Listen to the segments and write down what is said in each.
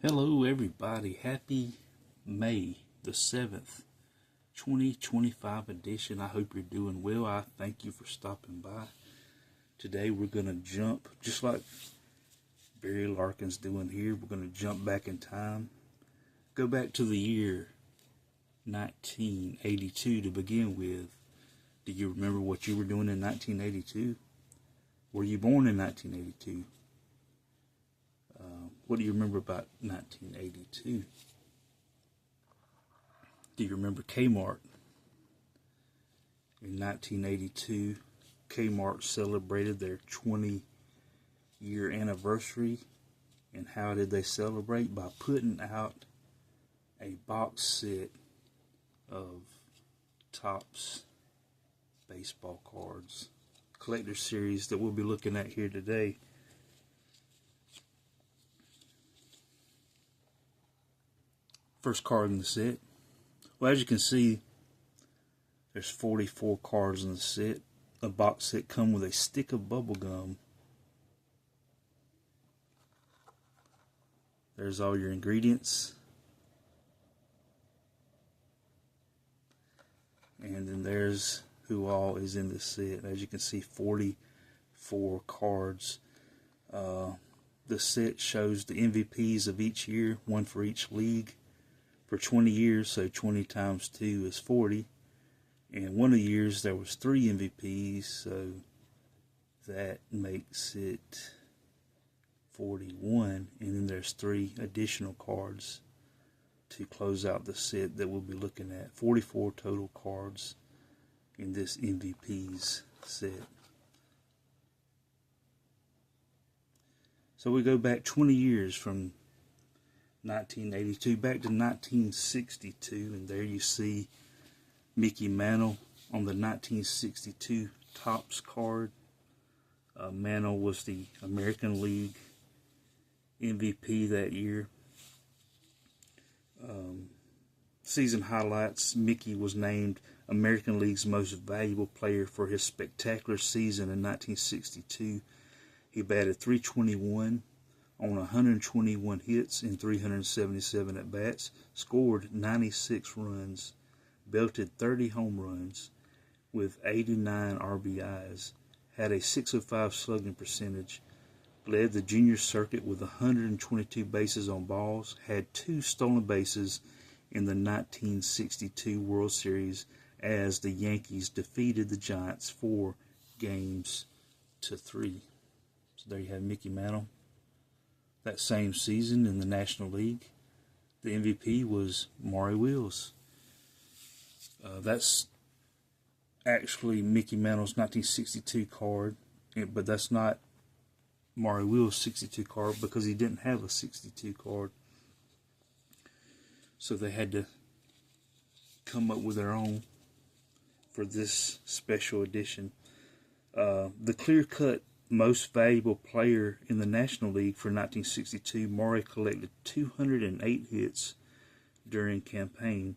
Hello, everybody. Happy May the 7th, 2025 edition. I hope you're doing well. I thank you for stopping by. Today, we're going to jump, just like Barry Larkin's doing here, we're going to jump back in time. Go back to the year 1982 to begin with. Do you remember what you were doing in 1982? Were you born in 1982? What do you remember about 1982? Do you remember Kmart? In 1982, Kmart celebrated their 20-year anniversary. And how did they celebrate? By putting out a box set of Topps baseball cards, collector series that we'll be looking at here today. First card in the set. Well, as you can see, there's 44 cards in the set. A box set comes with a stick of bubble gum. There's all your ingredients. And then there's who all is in the set. As you can see, 44 cards. The set shows the MVPs of each year, one for each league. For 20 years, so 20 times 2 is 40. And one of the years there was 3 MVPs, so that makes it 41. And then there's 3 additional cards to close out the set that we'll be looking at. 44 total cards in this MVPs set. So we go back 20 years from 1982 back to 1962, and there you see Mickey Mantle on the 1962 Topps card. Mantle was the American League MVP that year. Season highlights: Mickey was named American League's most valuable player for his spectacular season in 1962. He batted .321 on 121 hits and 377 at-bats, scored 96 runs, belted 30 home runs with 89 RBIs, had a .605 slugging percentage, led the junior circuit with 122 bases on balls, had 2 stolen bases in the 1962 World Series as the Yankees defeated the Giants 4 games to 3. So there you have Mickey Mantle. That same season in the National League, the MVP was Maury Wills. That's actually Mickey Mantle's 1962 card, but that's not Maury Wills' 62 card because he didn't have a 62 card. So they had to come up with their own for this special edition. The clear-cut most valuable player in the National League for 1962, Maury collected 208 hits during campaign,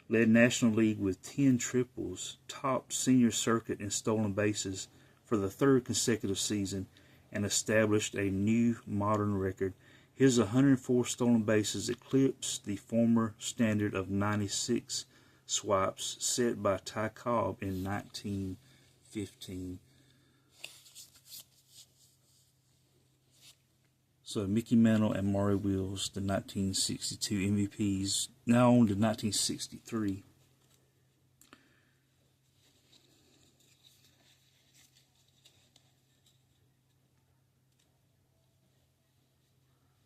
led National League with 10 triples, topped senior circuit in stolen bases for the 3rd consecutive season, and established a new modern record. His 104 stolen bases eclipsed the former standard of 96 swipes set by Ty Cobb in 1915. So Mickey Mantle and Maury Wills, the 1962 MVPs. Now on to 1963.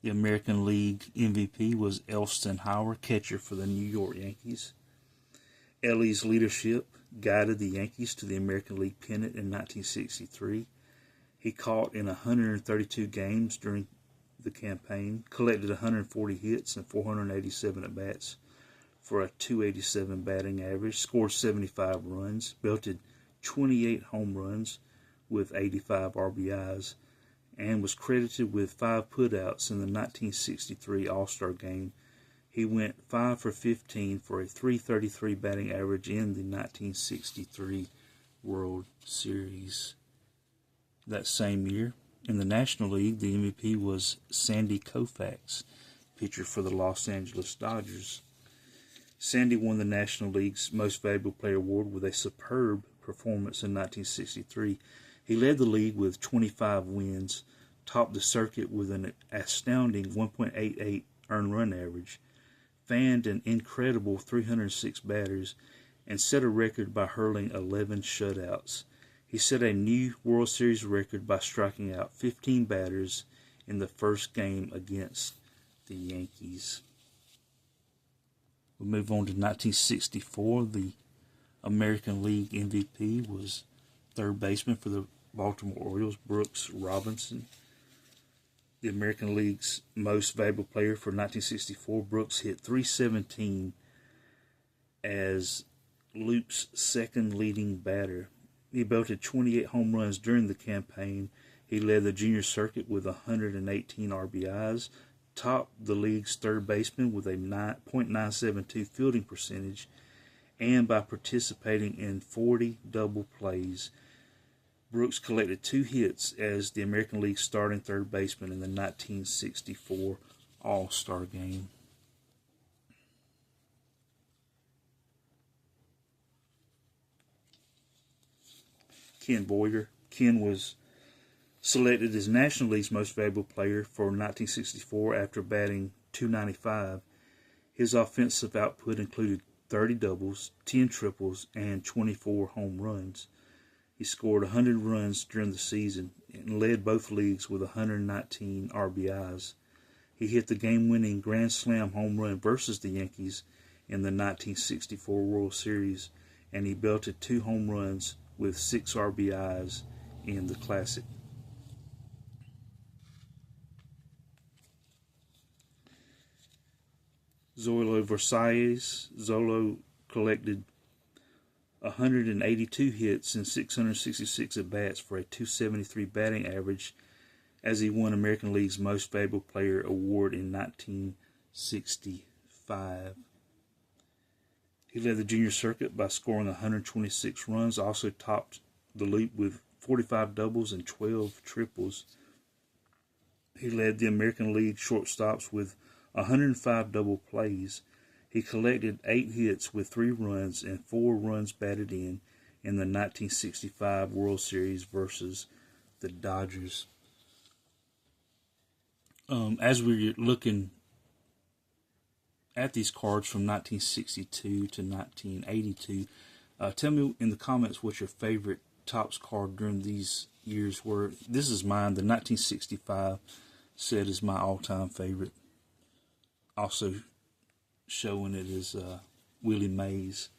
The American League MVP was Elston Hauer, catcher for the New York Yankees. Ellie's leadership guided the Yankees to the American League pennant in 1963. He caught in 132 games during the campaign, collected 140 hits and 487 at-bats for a .287 batting average, scored 75 runs, belted 28 home runs with 85 RBIs, and was credited with 5 putouts in the 1963 All-Star Game. He went 5 for 15 for a .333 batting average in the 1963 World Series. That same year, in the National League, the MVP was Sandy Koufax, pitcher for the Los Angeles Dodgers. Sandy won the National League's Most Valuable Player award with a superb performance in 1963. He led the league with 25 wins, topped the circuit with an astounding 1.88 earned run average, fanned an incredible 306 batters, and set a record by hurling 11 shutouts. He set a new World Series record by striking out 15 batters in the first game against the Yankees. We'll move on to 1964. The American League MVP was third baseman for the Baltimore Orioles, Brooks Robinson. The American League's Most Valuable Player for 1964, Brooks hit .317 as Loop's second leading batter. He belted 28 home runs during the campaign. He led the junior circuit with 118 RBIs, topped the league's third baseman with a .972 fielding percentage, and by participating in 40 double plays. Brooks collected 2 hits as the American League starting third baseman in the 1964 All-Star Game. Ken Boyer. Ken was selected as National League's Most Valuable Player for 1964 after batting .295. His offensive output included 30 doubles, 10 triples, and 24 home runs. He scored 100 runs during the season and led both leagues with 119 RBIs. He hit the game-winning Grand Slam home run versus the Yankees in the 1964 World Series, and he belted 2 home runs with 6 RBIs in the Classic. Zoilo Versalles. Zolo collected 182 hits and 666 at-bats for a .273 batting average as he won American League's Most Valuable Player award in 1965. He led the junior circuit by scoring 126 runs, also topped the league with 45 doubles and 12 triples. He led the American League shortstops with 105 double plays. He collected 8 hits with 3 runs and 4 runs batted in the 1965 World Series versus the Dodgers. As we're looking at these cards from 1962 to 1982, tell me in the comments what your favorite Topps card during these years were. This is mine. The 1965 set is my all-time favorite. Also showing it is Willie Mays,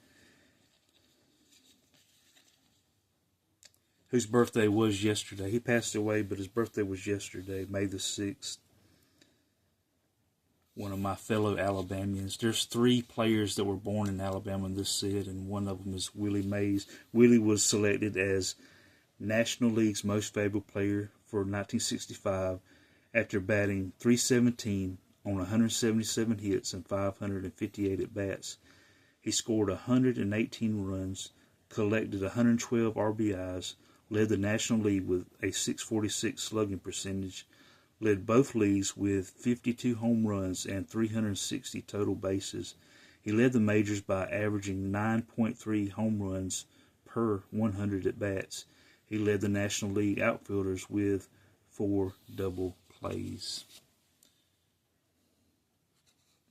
whose birthday was yesterday. He passed away, but his birthday was yesterday, May the 6th. One of my fellow Alabamians. There's 3 players that were born in Alabama in this set, and one of them is Willie Mays. Willie was selected as National League's Most Valuable Player for 1965 after batting .317 on 177 hits and 558 at-bats. He scored 118 runs, collected 112 RBIs, led the National League with a .646 slugging percentage, led both leagues with 52 home runs and 360 total bases. He led the majors by averaging 9.3 home runs per 100 at-bats. He led the National League outfielders with 4 double plays.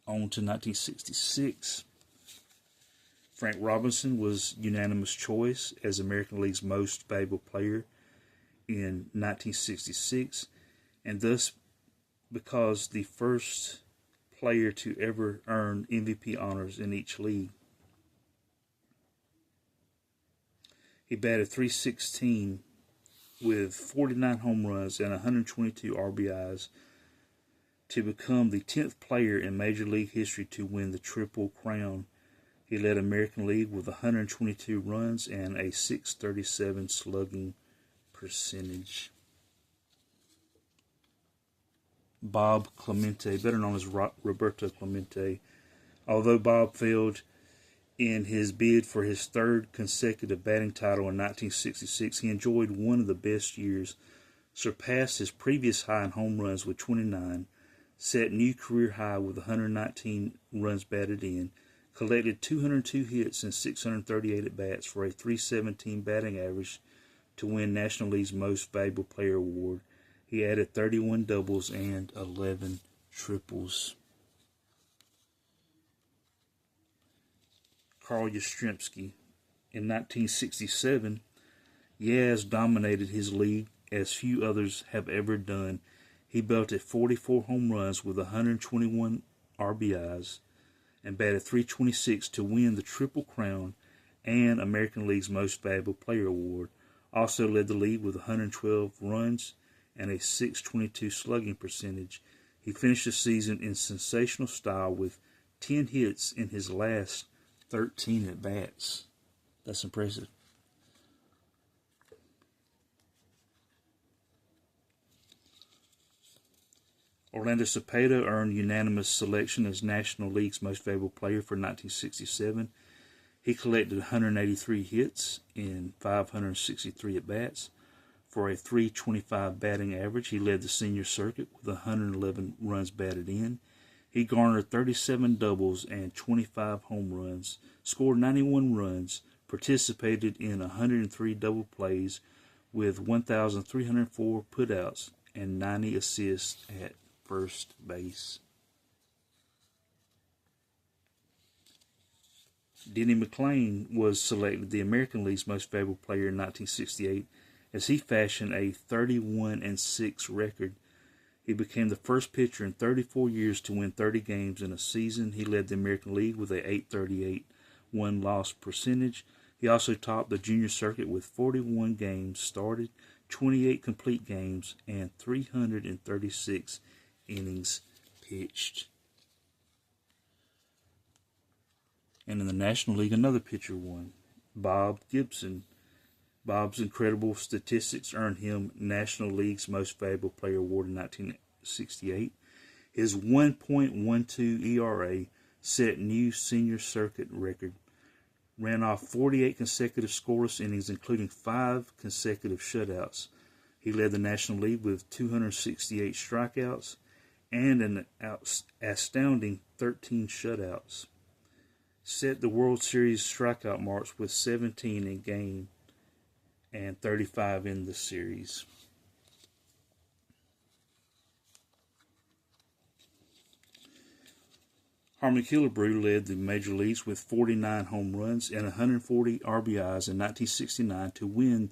On to 1966. Frank Robinson was unanimous choice as American League's Most Valuable Player in 1966, and thus because the first player to ever earn MVP honors in each league. He batted .316 with 49 home runs and 122 RBIs to become the 10th player in Major League history to win the Triple Crown. He led American League with 122 runs and a .637 slugging percentage. Bob Clemente, better known as Roberto Clemente. Although Bob failed in his bid for his 3rd consecutive batting title in 1966, he enjoyed one of the best years, surpassed his previous high in home runs with 29, set new career high with 119 runs batted in, collected 202 hits and 638 at-bats for a .317 batting average to win National League's Most Valuable Player award. He added 31 doubles and 11 triples. Carl Yastrzemski. In 1967, Yaz dominated his league as few others have ever done. He belted 44 home runs with 121 RBIs and batted .326 to win the Triple Crown and American League's Most Valuable Player award. Also led the league with 112 runs and a .622 slugging percentage. He finished the season in sensational style with 10 hits in his last 13 at-bats. That's impressive. Orlando Cepeda earned unanimous selection as National League's Most Valuable Player for 1967. He collected 183 hits in 563 at-bats for a .325 batting average. He led the senior circuit with 111 runs batted in. He garnered 37 doubles and 25 home runs, scored 91 runs, participated in 103 double plays with 1,304 putouts and 90 assists at first base. Denny McLain was selected the American League's Most Valuable Player in 1968 as he fashioned a 31-6 record. He became the first pitcher in 34 years to win 30 games in a season. He led the American League with a .838 win-loss percentage. He also topped the junior circuit with 41 games started, 28 complete games, and 336 innings pitched. And in the National League, another pitcher won, Bob Gibson. Bob's incredible statistics earned him National League's Most Valuable Player award in 1968. His 1.12 ERA set new senior circuit record, ran off 48 consecutive scoreless innings, including 5 consecutive shutouts. He led the National League with 268 strikeouts and an astounding 13 shutouts. Set the World Series strikeout marks with 17 in game and 35 in the series. Harmon Killebrew led the major leagues with 49 home runs and 140 RBIs in 1969 to win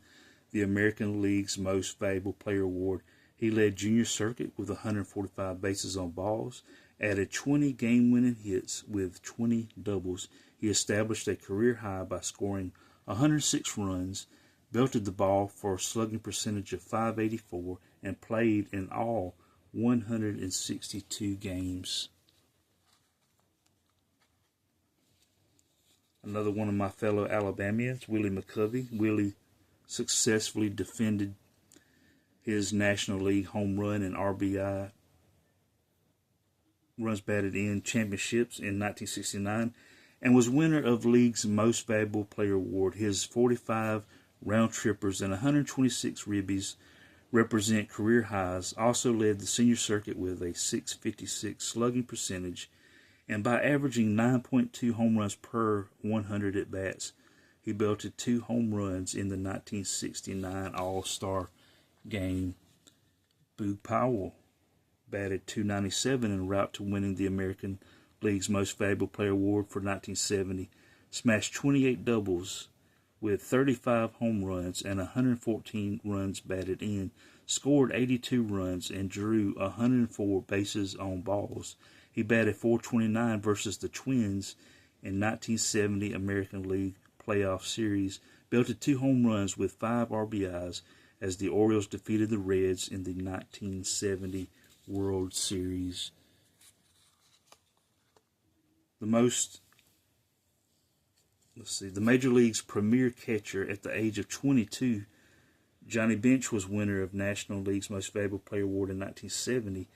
the American League's Most Valuable Player award. He led junior circuit with 145 bases on balls, added 20 game-winning hits with 20 doubles. He established a career high by scoring 106 runs, belted the ball for a slugging percentage of .584, and played in all 162 games. Another one of my fellow Alabamians, Willie McCovey. Willie successfully defended his National League home run and RBI runs batted in championships in 1969 and was winner of the league's Most Valuable Player award. His 45 round trippers and 126 ribbies represent career highs. Also led the senior circuit with a .656 slugging percentage, and by averaging 9.2 home runs per 100 at-bats, he belted 2 home runs in the 1969 All-Star game. Boog Powell batted .297 en route to winning the American League's Most Valuable Player award for 1970, smashed 28 doubles with 35 home runs and 114 runs batted in, scored 82 runs, and drew 104 bases on balls. He batted .429 versus the Twins in 1970 American League Playoff Series, belted 2 home runs with 5 RBIs as the Orioles defeated the Reds in the 1970 World Series. The Major League's premier catcher at the age of 22, Johnny Bench was winner of National League's Most Valuable Player award in 1970.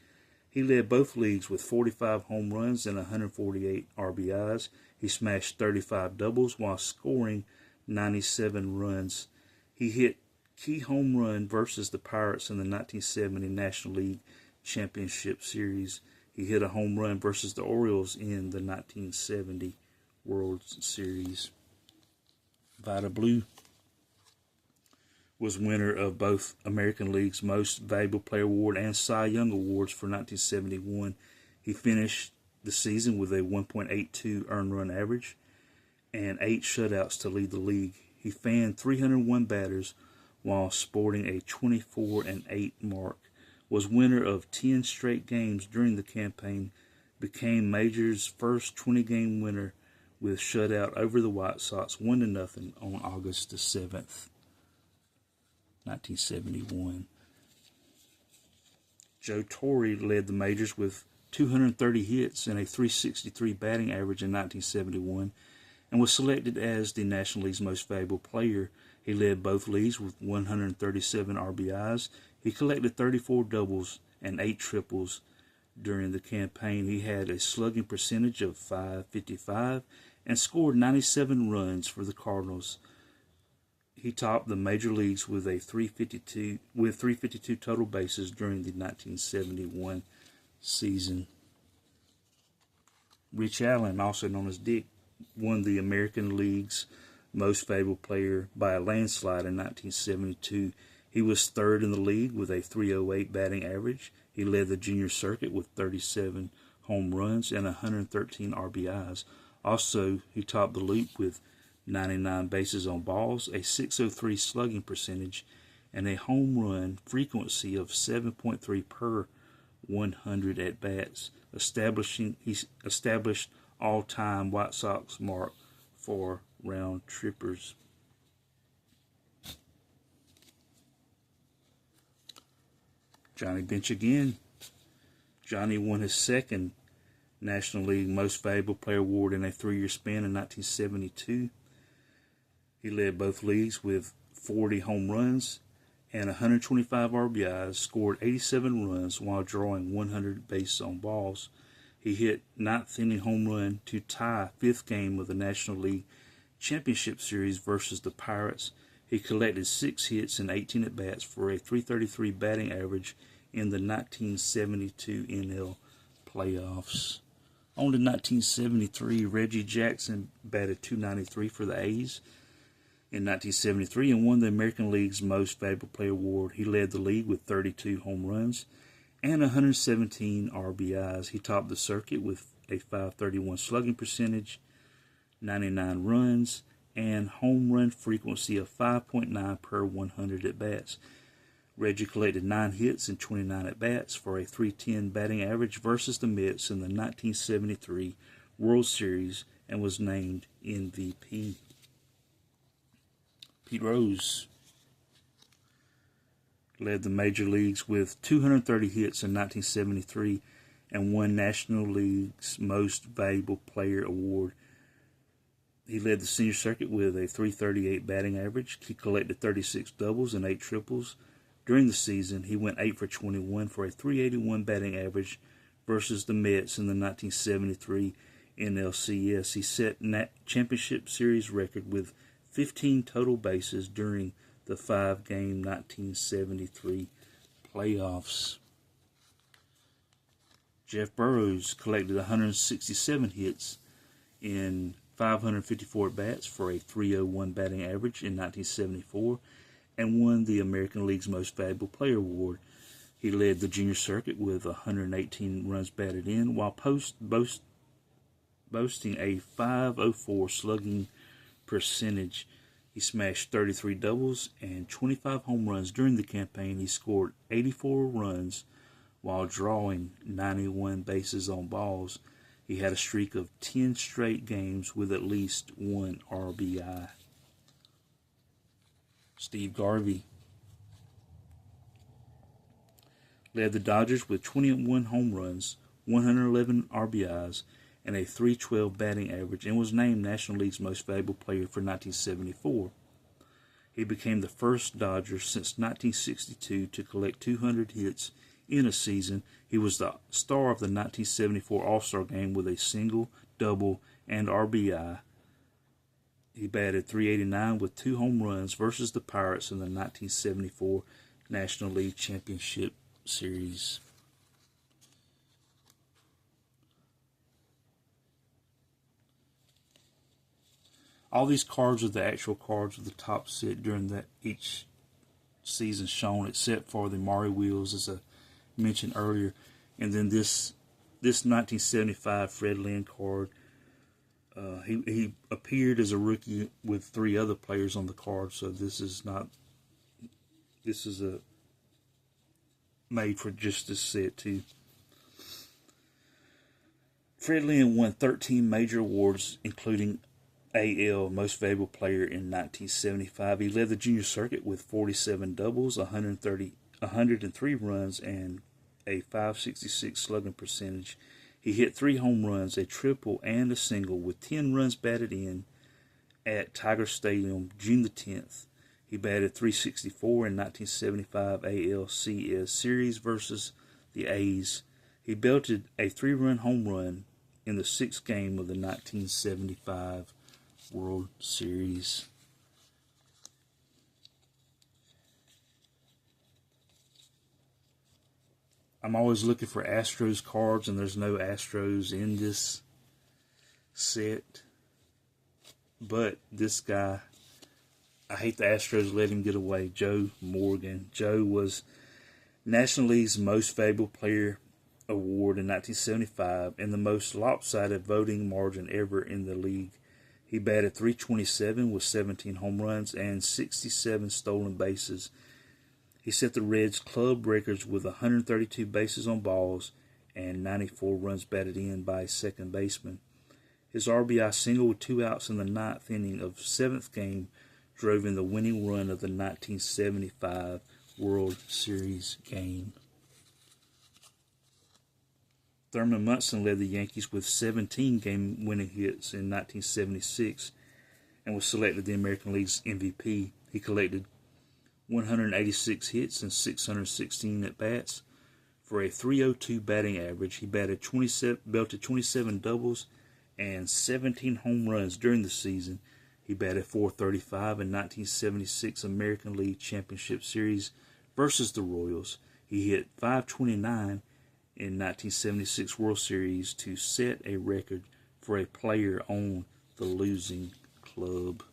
He led both leagues with 45 home runs and 148 RBIs. He smashed 35 doubles while scoring 97 runs. He hit key home run versus the Pirates in the 1970 National League Championship Series. He hit a home run versus the Orioles in the 1970 World Series. Vida Blue was winner of both American League's Most Valuable Player Award and Cy Young Awards for 1971. He finished the season with a 1.82 earned run average and 8 shutouts to lead the league. He fanned 301 batters while sporting a 24-8 mark, was winner of 10 straight games during the campaign, became Major's first 20-game winner with shutout over the White Sox 1-0 on August the 7th, 1971. Joe Torre led the majors with 230 hits and a .363 batting average in 1971 and was selected as the National League's Most Valuable Player. He led both leagues with 137 RBIs. He collected 34 doubles and 8 triples during the campaign. He had a slugging percentage of .555 and scored 97 runs for the Cardinals. He topped the major leagues with 352 total bases during the 1971 season. Rich Allen, also known as Dick, won the American League's Most Valuable Player by a landslide in 1972. He was third in the league with a .308 batting average. He led the junior circuit with 37 home runs and 113 RBIs. Also, he topped the loop with 99 bases on balls, a .603 slugging percentage, and a home run frequency of 7.3 per 100 at-bats. He established all-time White Sox mark for round trippers. Johnny Bench again. Johnny won his second National League Most Valuable Player Award in a 3-year span in 1972. He led both leagues with 40 home runs and 125 RBIs, scored 87 runs while drawing 100 bases on balls. He hit 9th inning home run to tie 5th game of the National League Championship Series versus the Pirates. He collected 6 hits and 18 at-bats for a .333 batting average in the 1972 NL playoffs. On to 1973, Reggie Jackson batted .293 for the A's in 1973 and won the American League's Most Valuable Player Award. He led the league with 32 home runs and 117 RBIs. He topped the circuit with a .531 slugging percentage, 99 runs, and home run frequency of 5.9 per 100 at-bats. Reggie collected 9 hits and 29 at-bats for a .310 batting average versus the Mets in the 1973 World Series and was named MVP. Pete Rose led the major leagues with 230 hits in 1973 and won National League's Most Valuable Player Award. He led the senior circuit with a .338 batting average. He collected 36 doubles and 8 triples. During the season, he went 8 for 21 for a .381 batting average versus the Mets in the 1973 NLCS. He set championship series record with 15 total bases during the 5-game 1973 playoffs. Jeff Burroughs collected 167 hits in 554 at-bats for a .301 batting average in 1974 and won the American League's Most Valuable Player Award. He led the junior circuit with 118 runs batted in while boasting a .504 slugging percentage. He smashed 33 doubles and 25 home runs during the campaign. He scored 84 runs while drawing 91 bases on balls. He had a streak of 10 straight games with at least 1 RBI. Steve Garvey led the Dodgers with 21 home runs, 111 RBIs, and a .312 batting average and was named National League's Most Valuable Player for 1974. He became the first Dodger since 1962 to collect 200 hits in a season. He was the star of the 1974 All-Star Game with a single, double, and RBI. He batted .389 with 2 home runs versus the Pirates in the 1974 National League Championship Series. All these cards are the actual cards of the top set during that each season shown, except for the Maury wheels, as I mentioned earlier. And then this 1975 Fred Lynn card, he appeared as a rookie with 3 other players on the card, so this is a made for just this set too. Fred Lynn won 13 major awards, including AL Most Valuable Player in 1975. He led the junior circuit with 47 doubles, 103 runs, and a .566 slugging percentage. He hit 3 home runs, a triple, and a single with 10 runs batted in at Tiger Stadium June the 10th. He batted .364 in 1975 ALCS Series versus the A's. He belted a 3-run home run in the 6th game of the 1975 World Series. I'm always looking for Astros cards, and there's no Astros in this set. But this guy, I hate the Astros let him get away. Joe Morgan. Joe was National League's Most Valuable Player award in 1975 and the most lopsided voting margin ever in the league. He batted .327 with 17 home runs and 67 stolen bases. He set the Reds' club records with 132 bases on balls and 94 runs batted in by a second baseman. His RBI single with 2 outs in the 9th inning of 7th game drove in the winning run of the 1975 World Series game. Thurman Munson led the Yankees with 17 game-winning hits in 1976 and was selected the American League's MVP. He collected 186 hits and 616 at-bats for a .302 batting average. He belted 27 doubles and 17 home runs during the season. He batted .435 in 1976 American League Championship Series versus the Royals. He hit .529 in 1976 World Series to set a record for a player on the losing club.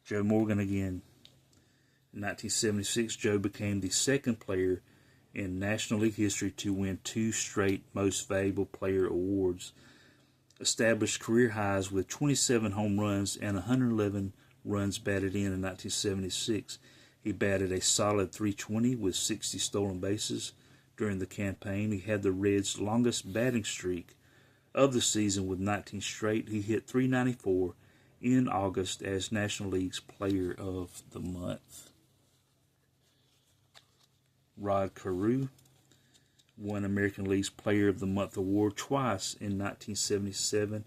Joe Morgan again. In 1976, Joe became the second player in National League history to win 2 straight Most Valuable Player awards. Established career highs with 27 home runs and 111 runs batted in 1976. He batted a solid .320 with 60 stolen bases during the campaign. He had the Reds' longest batting streak of the season with 19 straight. He hit .394 in August as National League's Player of the Month. Rod Carew won American League's Player of the Month award twice in 1977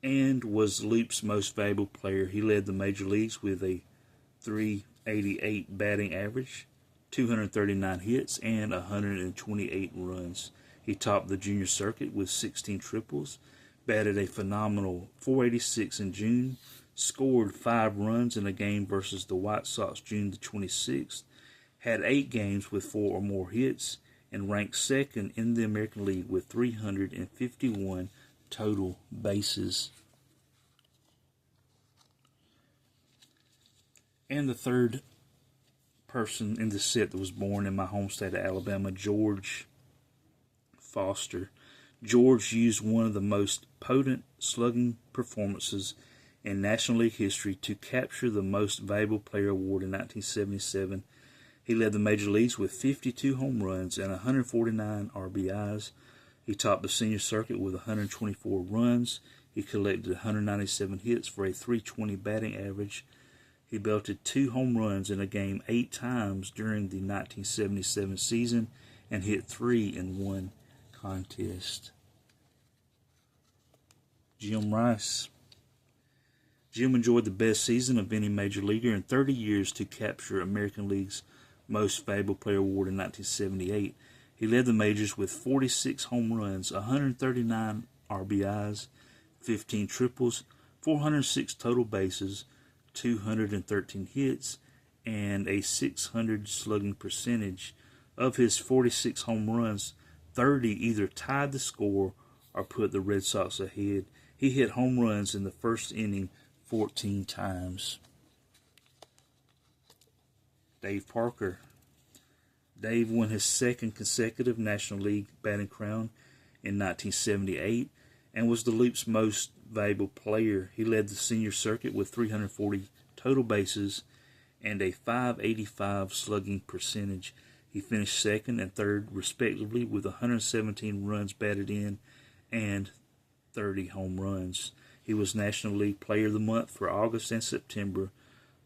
and was Loop's most valuable player. He led the major leagues with a .388 batting average, 239 hits, and 128 runs. He topped the junior circuit with 16 triples, batted a phenomenal .486 in June, scored 5 runs in a game versus the White Sox June the 26th, had 8 games with 4 or more hits, and ranked second in the American League with 351 total bases. And the third person in the set that was born in my home state of Alabama, George Foster. George used one of the most potent slugging performances in National League history to capture the Most Valuable Player award in 1977. He led the major leagues with 52 home runs and 149 RBIs. He topped the senior circuit with 124 runs. He collected 197 hits for a .320 batting average. He belted 2 home runs in a game 8 times during the 1977 season and hit 3 in one contest. Jim Rice. Jim enjoyed the best season of any major leaguer in 30 years to capture American League's Most Valuable Player award in 1978. He led the majors with 46 home runs, 139 RBIs, 15 triples, 406 total bases, 213 hits, and a .600 slugging percentage. Of his 46 home runs, 30 either tied the score or put the Red Sox ahead. He hit home runs in the first inning 14 times. Dave Parker. Dave won his second consecutive National League batting crown in 1978 and was the Loop's most valuable player. He led the senior circuit with 340 total bases and a .585 slugging percentage. He finished second and third, respectively, with 117 runs batted in and 30 home runs. He was National League Player of the Month for August and September,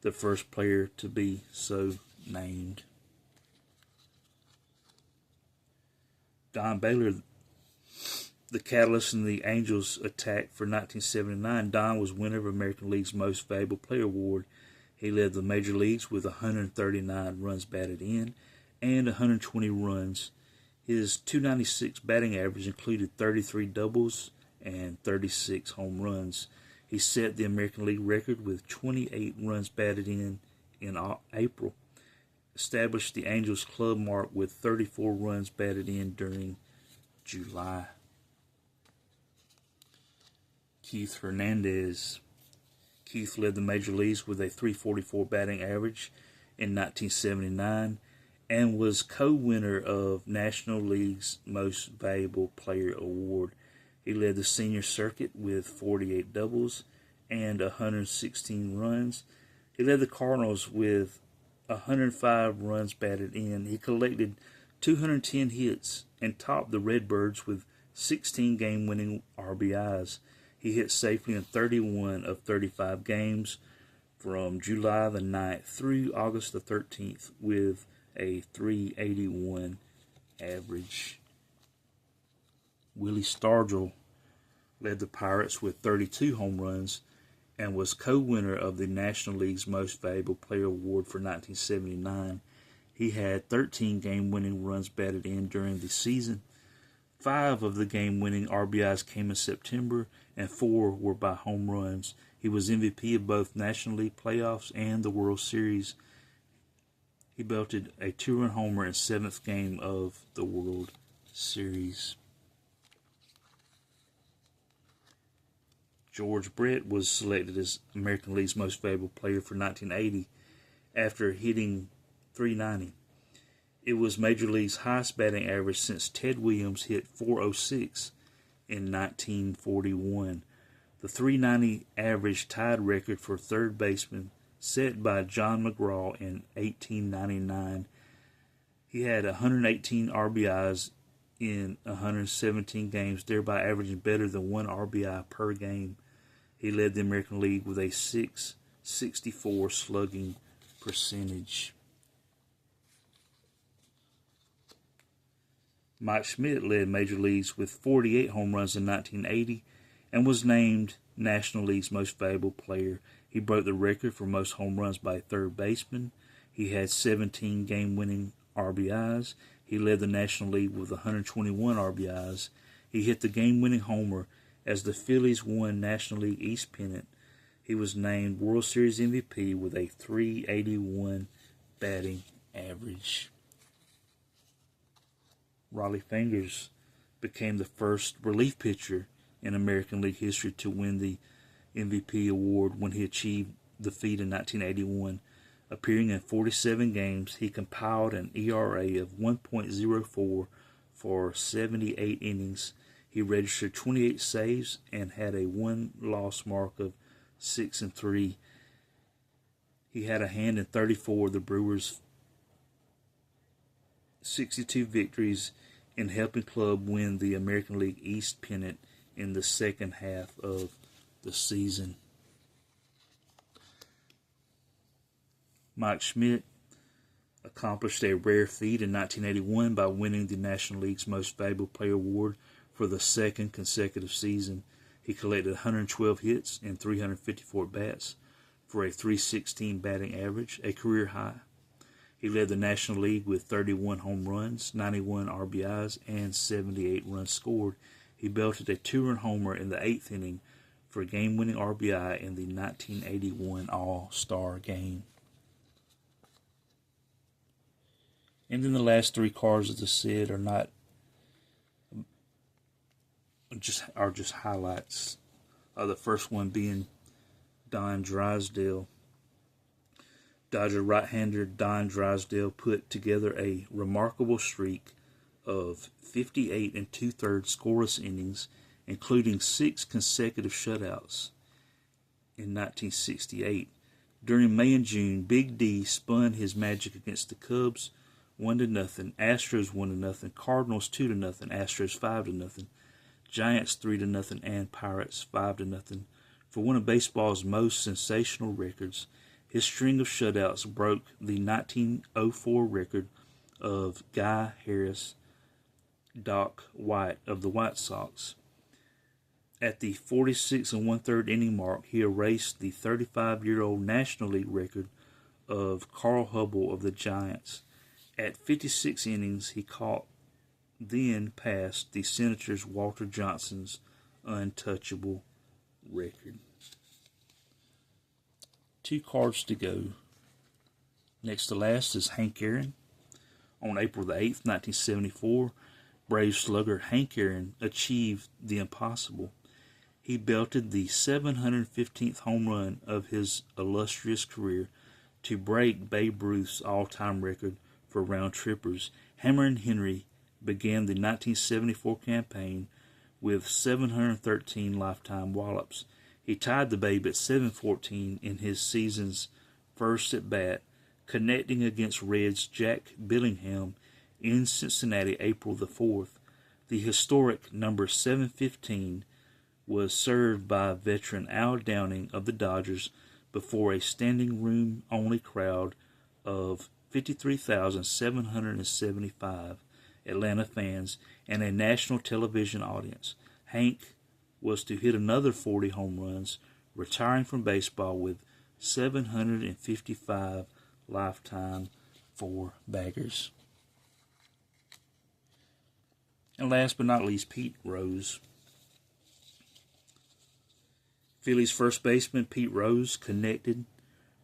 the first player to be so named. Don Baylor, the catalyst in the Angels' attack for 1979. Don was winner of American League's Most Valuable Player Award. He led the major leagues with 139 runs batted in and 120 runs. His .296 batting average included 33 doubles and 36 home runs. He set the American League record with 28 runs batted in April, established the Angels club mark with 34 runs batted in during July. Keith Hernandez. Keith led the major leagues with a .344 batting average in 1979 and was co-winner of National League's Most Valuable Player Award. He led the senior circuit with 48 doubles and 116 runs. He led the Cardinals with 105 runs batted in. He collected 210 hits and topped the Redbirds with 16 game-winning RBIs. He hit safely in 31 of 35 games from July the 9th through August the 13th with a .381 average. Willie Stargell led the Pirates with 32 home runs and was co-winner of the National League's Most Valuable Player Award for 1979. He had 13 game-winning runs batted in during the season. 5 of the game-winning RBIs came in September, and 4 were by home runs. He was MVP of both National League playoffs and the World Series. He belted a 2-run homer in 7th game of the World Series. George Brett was selected as American League's Most Valuable Player for 1980 after hitting .390. It was Major League's highest batting average since Ted Williams hit .406 in 1941. The .390 average tied record for third baseman set by John McGraw in 1899. He had 118 RBIs in 117 games, thereby averaging better than 1 RBI per game. He led the American League with a .664 slugging percentage. Mike Schmidt led Major Leagues with 48 home runs in 1980 and was named National League's Most Valuable Player. He broke the record for most home runs by a third baseman. He had 17 game-winning RBIs. He led the National League with 121 RBIs. He hit the game-winning homer as the Phillies won National League East pennant. He was named World Series MVP with a .381 batting average. Raleigh Fingers became the first relief pitcher in American League history to win the MVP award when he achieved the feat in 1981. Appearing in 47 games, he compiled an ERA of 1.04 for 78 innings. He registered 28 saves and had a win-loss mark of 6-3. He had a hand in 34 of the Brewers' 62 victories in helping club win the American League East pennant in the second half of the season. Mike Schmidt accomplished a rare feat in 1981 by winning the National League's Most Valuable Player Award for the second consecutive season. He collected 112 hits and 354 bats for a .316 batting average, a career high. He led the National League with 31 home runs, 91 RBIs, and 78 runs scored. He belted a 2-run homer in the 8th inning for a game-winning RBI in the 1981 All-Star Game. And then the last 3 cards of the set are just highlights The first one being Don Drysdale. Dodger right-hander Don Drysdale put together a remarkable streak of 58 2/3 scoreless innings, including 6 consecutive shutouts in 1968. During May and June, Big D spun his magic against the Cubs 1-0, Astros 1-0, Cardinals 2-0, Astros 5-0, Giants 3-0, and Pirates 5-0 for one of baseball's most sensational records. His string of shutouts broke the 1904 record of Guy Harris, Doc White of the White Sox. At the 46 1/3 inning mark, he erased the 35-year-old National League record of Carl Hubbell of the Giants. At 56 innings, he then passed the Senators' Walter Johnson's untouchable record. 2 cards to go. Next to last is Hank Aaron. On April the 8th, 1974, Braves slugger Hank Aaron achieved the impossible. He belted the 715th home run of his illustrious career to break Babe Ruth's all-time record for round trippers. Hammer and Henry began the 1974 campaign with 713 lifetime wallops. He tied the Babe at 714 in his season's first at-bat, connecting against Reds' Jack Billingham in Cincinnati April the 4th. The historic number 715 was served by veteran Al Downing of the Dodgers before a standing room only crowd of 53,775 Atlanta fans and a national television audience. Hank was to hit another 40 home runs, retiring from baseball with 755 lifetime four-baggers. And last but not least, Pete Rose. Phillies first baseman Pete Rose connected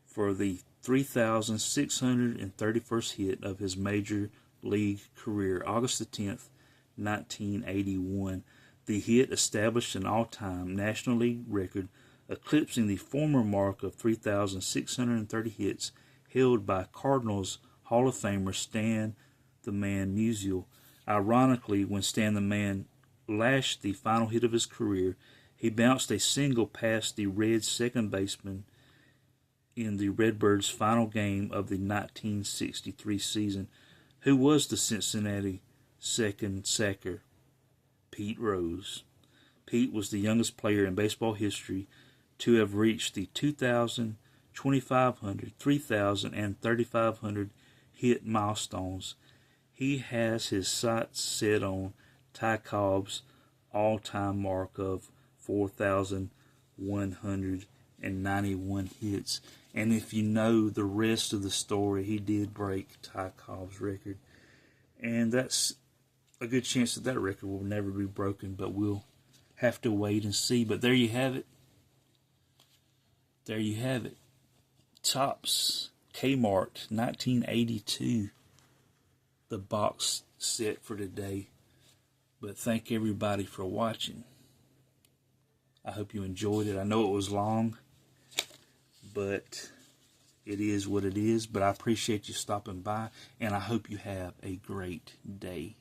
for the 3,631st hit of his major league career, August the 10th, 1981. The hit established an all-time National League record, eclipsing the former mark of 3,630 hits held by Cardinals Hall of Famer Stan the Man Musial. Ironically, when Stan the Man lashed the final hit of his career, he bounced a single past the Reds' second baseman in the Redbirds' final game of the 1963 season. Who was the Cincinnati second sacker? Pete Rose. Pete was the youngest player in baseball history to have reached the 2,000, 2,500, 3,000, and 3,500 hit milestones. He has his sights set on Ty Cobb's all-time mark of 4,191 hits. And if you know the rest of the story, he did break Ty Cobb's record. And that's a good chance that record will never be broken, but we'll have to wait and see. But there you have it. There you have it. Topps Kmart 1982. The box set for today. But thank everybody for watching. I hope you enjoyed it. I know it was long, but it is what it is. But I appreciate you stopping by, and I hope you have a great day.